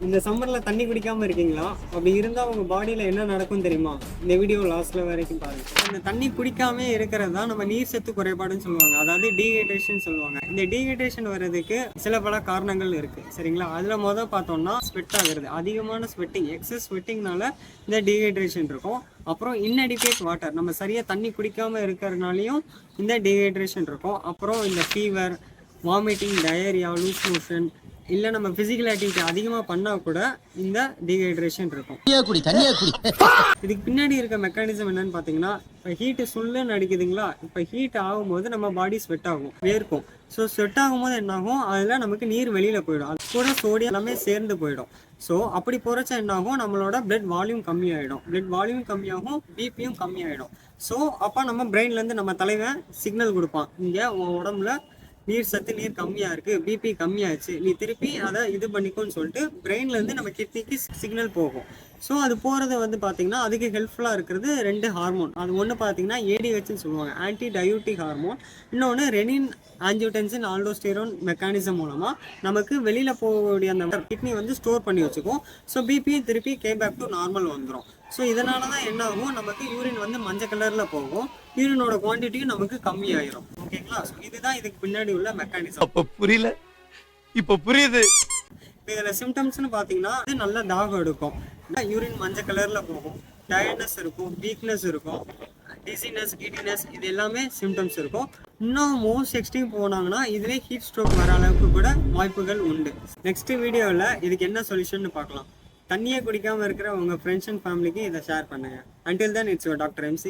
இந்த சம்மர்ல தண்ணி குடிக்காம இருக்கீங்களா? அப்படி இருந்தா உங்க பாடியில என்ன நடக்கும் தெரியுமா? இந்த வீடியோ லாஸ்ட்ல வரைக்கும் பாருங்க. இந்த தண்ணி குடிக்காம இருக்கிறது தான் நம்ம நீர் சத்து குறைபாடுன்னு சொல்லுவாங்க, அதாவது டீஹைட்ரேஷன் சொல்லுவாங்க. இந்த டீஹைட்ரேஷன் வர்றதுக்கு சில பல காரணங்கள் இருக்கு, சரிங்களா? அதுல பார்த்தோம்னா ஸ்வெட் ஆகுறது, அதிகமான ஸ்வெட்டிங், எக்ஸஸ் ஸ்வெட்டிங்னால இந்த டீஹைட்ரேஷன் இருக்கும். அப்புறம் இன்அடிக்வேட் வாட்டர், நம்ம சரியா தண்ணி குடிக்காம இருக்கிறதுனாலையும் இந்த டீஹைட்ரேஷன் இருக்கும். அப்புறம் இந்த fever, vomiting, diarrhoea, loose motion, இல்லை நம்ம ஃபிசிக்கல் ஆக்டிவிட்டி அதிகமாக பண்ணால் கூட இந்த டீஹைட்ரேஷன் இருக்கும். இதுக்கு பின்னாடி இருக்க மெக்கானிசம் என்னன்னு பார்த்தீங்கன்னா, இப்போ ஹீட்டு சுல்லுன்னு அடிக்குதுங்களா, இப்போ ஹீட் ஆகும்போது நம்ம பாடி ஸ்வெட் ஆகும், வேர்க்கும். ஸோ ஸ்வெட் ஆகும்போது என்னாகும், அதில் நமக்கு நீர் வெளியில் போயிடும், அது கூட சோடியம் எல்லாமே சேர்ந்து போயிடும். ஸோ அப்படி போகிறச்ச என்னாகும், நம்மளோட பிளட் வால்யூம் கம்மியாயிடும். பிளட் வால்யூம் கம்மியாகும், பிபியும் கம்மியாயிடும். ஸோ அப்போ நம்ம பிரெயின்லேருந்து நம்ம தலைவன் சிக்னல் கொடுப்பான், இங்கே உன் உடம்புல நீர் சத்து, நீர் கம்மியா இருக்கு, பிபி கம்மியாச்சு, நீ திருப்பி அதை இது பண்ணிக்கோன்னு சொல்லிட்டு பிரெயின்ல இருந்து நம்ம கிட்னிக்கு சிக்னல் போகும். ஸோ அது போறது பாத்தீங்கன்னா அதுக்கு ஹெல்ப்ஃபுல்லா இருக்கிறது ரெண்டு ஹார்மோன். அது ஒன்று பாத்தீங்கன்னா ஏடிஹெச்னு சொல்லுவாங்க, ஆன்டி டயூட்டிக் ஹார்மோன். இன்னொன்று ரெனின் ஆஞ்சியோடென்சின் ஆல்டோஸ்டெரோன் மெக்கானிசம் மூலமா நமக்கு வெளியில போகக்கூடிய அந்த கிட்னி ஸ்டோர் பண்ணி வச்சுக்கும். ஸோ பிபி திருப்பி பேக் டு நார்மல் வந்துடும். ஸோ இதனால தான் என்ன ஆகும், நமக்கு யூரின் மஞ்சள் கலர்ல போகும், யூரினோட குவான்டிட்டியும் நமக்கு கம்மியாயிரும். ஓகேங்களா? ஸோ இதுதான் இதுக்கு பின்னாடி உள்ள மெக்கானிசம். அப்ப புரியல, இப்ப புரியுது. இதுல சிம்டம்ஸ்னு பாத்தீங்கன்னா நல்ல தாகம் எடுக்கும், யூரின் மஞ்சள் கலர்ல போகும், டயர்ட்னஸ் இருக்கும், வீக்னஸ் இருக்கும், டிசினஸ், கிடினஸ், இது எல்லாமே சிம்டம்ஸ் இருக்கும். இன்னும் மோஸ்ட் எக்ஸ்ட்ரீம் போனாங்கன்னா இதுவே ஹீட் ஸ்ட்ரோக் வர அளவுக்கு கூட வாய்ப்புகள் உண்டு. நெக்ஸ்ட் வீடியோவில் இதுக்கு என்ன சொல்யூஷன் பார்க்கலாம். தண்ணியை குடிக்காம இருக்கிற உங்க ஃப்ரெண்ட்ஸ் அண்ட் ஃபேமிலிக்கு இதை ஷேர் பண்ணுங்க. Until then, it's your Dr. MC.